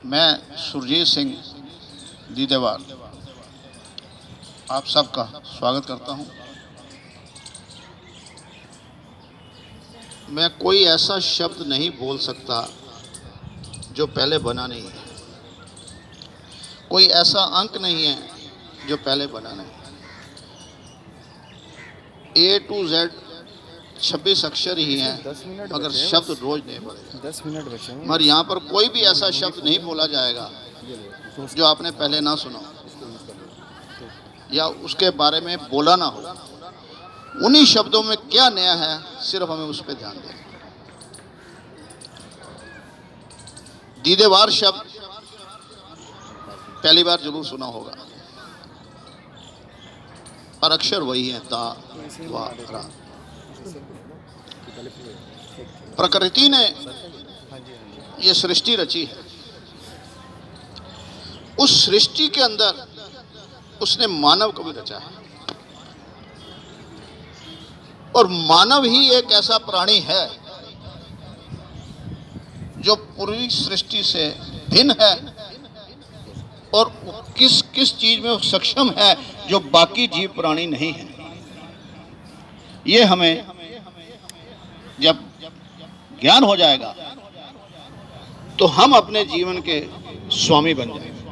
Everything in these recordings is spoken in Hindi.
मैं सुरजीत सिंह दीदेवार आप सबका स्वागत करता हूं। मैं कोई ऐसा शब्द नहीं बोल सकता जो पहले बना नहीं है, कोई ऐसा अंक नहीं है जो पहले बना नहीं। A to Z 26 अक्षर ही हैं, मगर शब्द रोज नहीं बढ़ेगा। 10 मिनट बचे हैं। मगर यहाँ पर कोई भी ऐसा शब्द नहीं बोला जाएगा जो आपने पहले ना सुना हो या उसके बारे में बोला ना हो। उन्हीं शब्दों में क्या नया है, सिर्फ हमें उस पर ध्यान दें। दीदेवार शब्द पहली बार जरूर सुना होगा, और अक्षर वही है, ता वा रा। प्रकृति ने ये सृष्टि रची है। उस सृष्टि के अंदर उसने मानव को भी रचा है, और मानव ही एक ऐसा प्राणी है जो पूरी सृष्टि से भिन्न है, और किस किस चीज में सक्षम है जो बाकी जीव प्राणी नहीं है। ये हमें जब ज्ञान हो जाएगा तो हम अपने जीवन के स्वामी बन जाएंगे।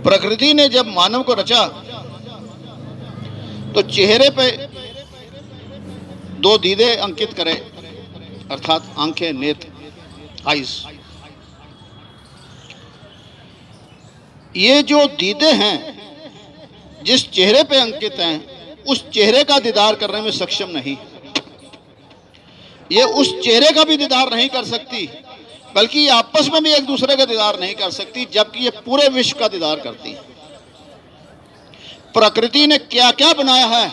प्रकृति ने जब मानव को रचा तो चेहरे पे 2 दीदे अंकित करे, अर्थात आंखें, नेत्र, आइज। ये जो दीदे हैं जिस चेहरे पे अंकित हैं, उस चेहरे का दीदार करने में सक्षम नहीं। ये उस चेहरे का भी दीदार नहीं कर सकती, बल्कि ये आपस में भी एक दूसरे का दीदार नहीं कर सकती, जबकि ये पूरे विश्व का दीदार करती है। प्रकृति ने क्या क्या बनाया है,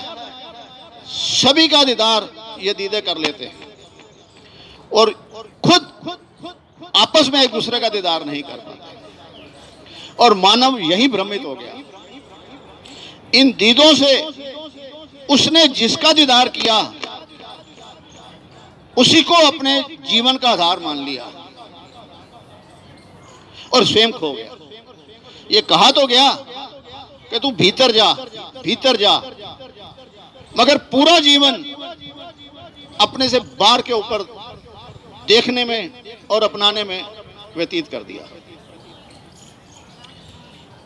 सभी का दीदार ये दीदे कर लेते हैं, और खुद आपस में एक दूसरे का दीदार नहीं कर पाते। और मानव यही भ्रमित हो गया। इन दीदों से उसने जिसका दीदार किया उसी को अपने जीवन का आधार मान लिया और स्वयं खो गया। ये कहा तो गया कि तू भीतर जा, भीतर जा, मगर पूरा जीवन अपने से बाहर के ऊपर देखने में और अपनाने में व्यतीत कर दिया।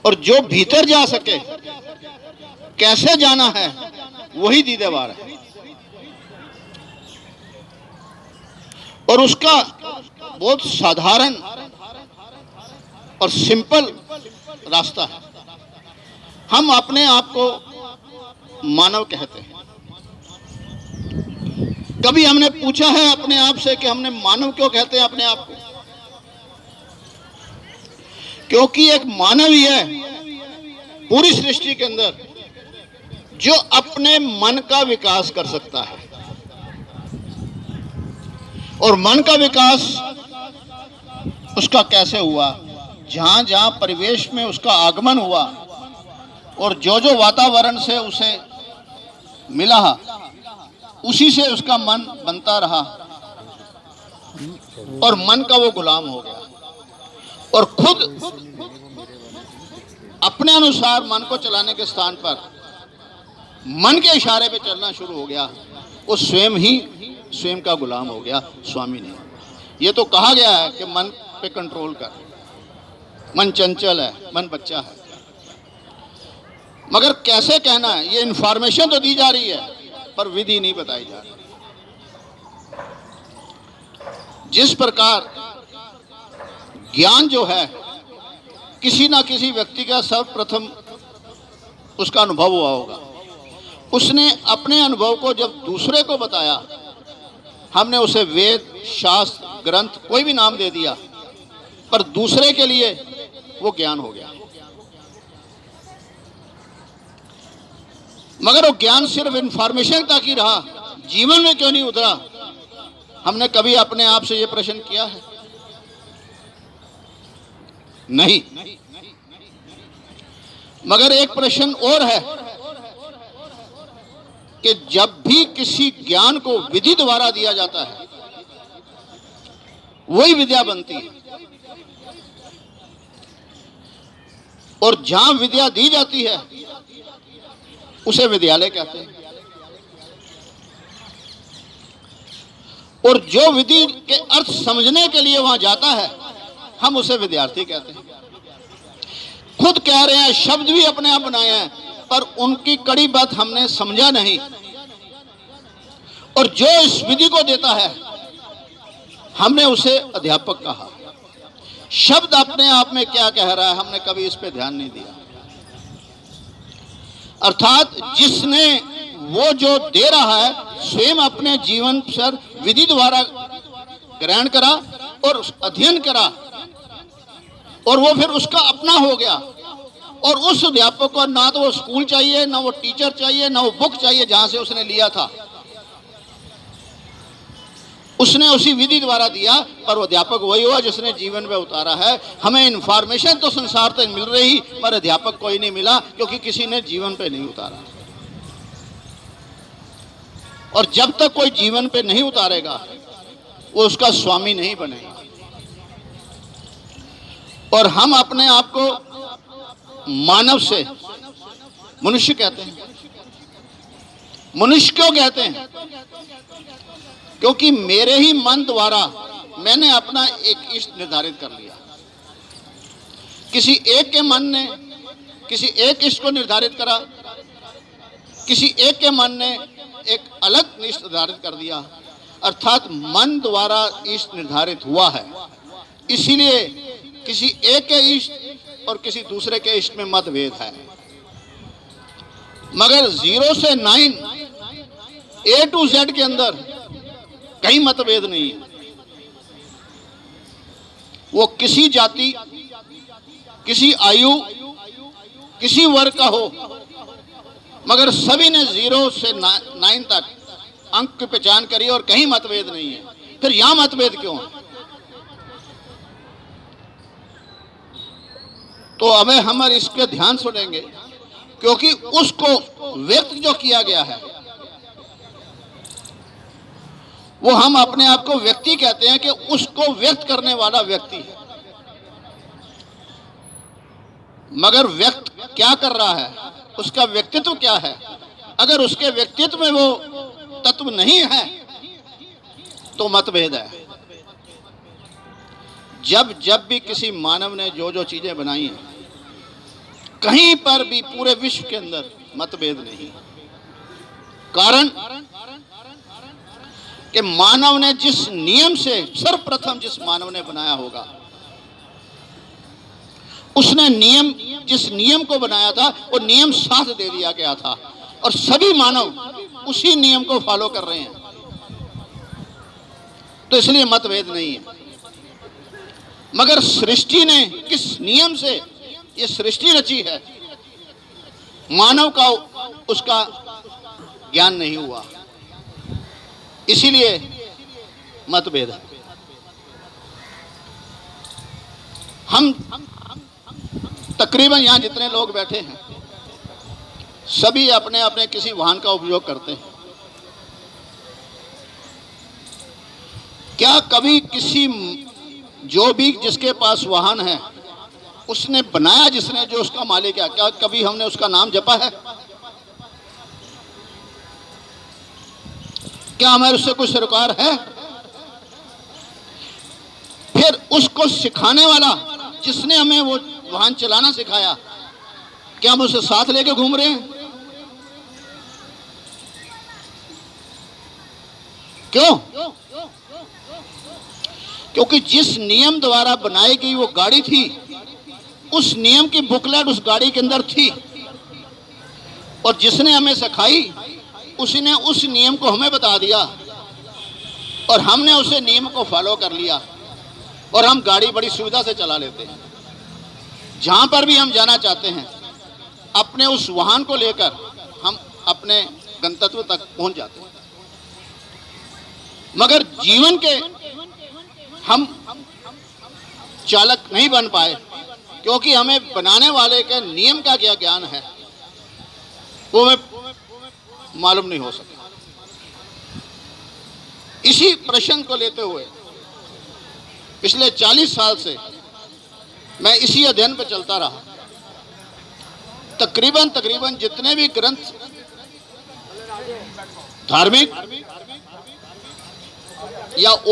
और जो भीतर जा सके, कैसे जाना है, वही दीदेवार है। और उसका बहुत साधारण और सिंपल रास्ता है। हम अपने आप को मानव कहते हैं। कभी हमने पूछा है अपने आप से कि हमने मानव क्यों कहते हैं अपने आप को? क्योंकि एक मानव ही है पूरी सृष्टि के अंदर जो अपने मन का विकास कर सकता है। और मन का विकास उसका कैसे हुआ? जहां जहां परिवेश में उसका आगमन हुआ और जो जो वातावरण से उसे मिला, उसी से उसका मन बनता रहा, और मन का वो गुलाम हो गया, और खुद अपने अनुसार मन को चलाने के स्थान पर मन के इशारे पे चलना शुरू हो गया। वो स्वयं ही स्वयं का गुलाम हो गया, स्वामी नहीं। ये तो कहा गया है कि मन पे कंट्रोल कर, मन चंचल है, मन बच्चा है। मगर कैसे कहना है? ये इंफॉर्मेशन तो दी जा रही है, पर विधि नहीं बताई जा रही। जिस प्रकार ज्ञान जो है किसी ना किसी व्यक्ति का सर्वप्रथम उसका अनुभव हुआ होगा। उसने अपने अनुभव को जब दूसरे को बताया, हमने उसे वेद, शास्त्र, ग्रंथ कोई भी नाम दे दिया, पर दूसरे के लिए वो ज्ञान हो गया। मगर वो ज्ञान सिर्फ इंफॉर्मेशन तक ही रहा, जीवन में क्यों नहीं उतरा? हमने कभी अपने आप से ये प्रश्न किया है? नहीं। मगर एक प्रश्न और है कि जब भी किसी ज्ञान को विधि द्वारा दिया जाता है वही विद्या बनती है। और जहां विद्या दी जाती है उसे विद्यालय कहते हैं। और जो विधि के अर्थ समझने के लिए वहां जाता है हम उसे विद्यार्थी कहते हैं। खुद कह रहे हैं, शब्द भी अपने आप बनाए हैं, पर उनकी कड़ी बात हमने समझा नहीं। और जो इस विधि को देता है हमने उसे अध्यापक कहा। शब्द अपने आप में क्या कह रहा है हमने कभी इस पे ध्यान नहीं दिया। अर्थात जिसने वो जो दे रहा है स्वयं अपने जीवन पर विधि द्वारा ग्रहण करा और अध्ययन करा और वो फिर उसका अपना हो गया। और उस अध्यापक को ना तो वो स्कूल चाहिए, ना वो टीचर चाहिए, ना वो बुक चाहिए जहां से उसने लिया था। उसने उसी विधि द्वारा दिया, पर वो अध्यापक वही हुआ जिसने जीवन में उतारा है। हमें इंफॉर्मेशन तो संसार तक मिल रही, पर अध्यापक कोई नहीं मिला, क्योंकि किसी ने जीवन पे नहीं उतारा। और जब तक कोई जीवन पे नहीं उतारेगा वो उसका स्वामी नहीं बनेगा। और हम अपने आप को मानव से मनुष्य कहते हैं। मनुष्य क्यों कहते हैं? क्योंकि मेरे ही मन द्वारा मैंने अपना एक इष्ट निर्धारित कर लिया। किसी एक के मन ने किसी एक इष्ट को निर्धारित करा, किसी एक के मन ने एक अलग इष्ट निर्धारित कर दिया। अर्थात मन द्वारा इष्ट निर्धारित हुआ है। इसीलिए किसी एक के इष्ट और किसी दूसरे के इष्ट में मतभेद है। मगर 0 से 9 A to Z के अंदर कहीं मतभेद नहीं है। वो किसी जाति, किसी आयु, किसी वर्ग का हो, मगर सभी ने 0 से 9 तक अंक की पहचान करी और कहीं मतभेद नहीं है। फिर यहां मतभेद क्यों है? तो अब हम इसके ध्यान सुनेंगे, क्योंकि उसको व्यक्त जो किया गया है वो हम अपने आप को व्यक्ति कहते हैं कि उसको व्यक्त करने वाला व्यक्ति है। मगर व्यक्त क्या कर रहा है, उसका व्यक्तित्व क्या है? अगर उसके व्यक्तित्व में वो तत्व नहीं है तो मतभेद है। जब जब भी किसी मानव ने जो जो चीजें बनाई हैं, कहीं पर भी पूरे विश्व के अंदर मतभेद नहीं। कारण कि मानव ने जिस नियम से सर्वप्रथम जिस मानव ने बनाया होगा, उसने जिस नियम को बनाया था वो नियम साथ दे दिया गया था और सभी मानव उसी नियम को फॉलो कर रहे हैं। तो इसलिए मतभेद नहीं है। मगर सृष्टि ने किस नियम से ये सृष्टि रची है, मानव का उसका ज्ञान नहीं हुआ, इसीलिए मतभेद है। हम तकरीबन यहां जितने लोग बैठे हैं सभी अपने अपने किसी वाहन का उपयोग करते हैं। क्या कभी किसी जो भी जिसके पास वाहन है उसने बनाया, जिसने जो उसका मालिक है, क्या कभी हमने उसका नाम जपा है? क्या हमारे उससे कोई सरोकार है? फिर उसको सिखाने वाला जिसने हमें वो वाहन चलाना सिखाया, क्या हम उसे साथ लेके घूम रहे हैं? क्यों? क्योंकि जिस नियम द्वारा बनाई गई वो गाड़ी थी, उस नियम की बुकलेट उस गाड़ी के अंदर थी और जिसने हमें सिखाई उसने उस नियम को हमें बता दिया और हमने उसे नियम को फॉलो कर लिया और हम गाड़ी बड़ी सुविधा से चला लेते हैं। जहां पर भी हम जाना चाहते हैं अपने उस वाहन को लेकर हम अपने गंतव्य तक पहुंच जाते हैं। मगर जीवन के हम चालक नहीं बन पाए, क्योंकि हमें बनाने वाले के नियम का क्या ज्ञान है वो हमें मालूम नहीं हो सका। इसी प्रश्न को लेते हुए पिछले 40 साल से मैं इसी अध्ययन पर चलता रहा। तकरीबन जितने भी ग्रंथ धार्मिक या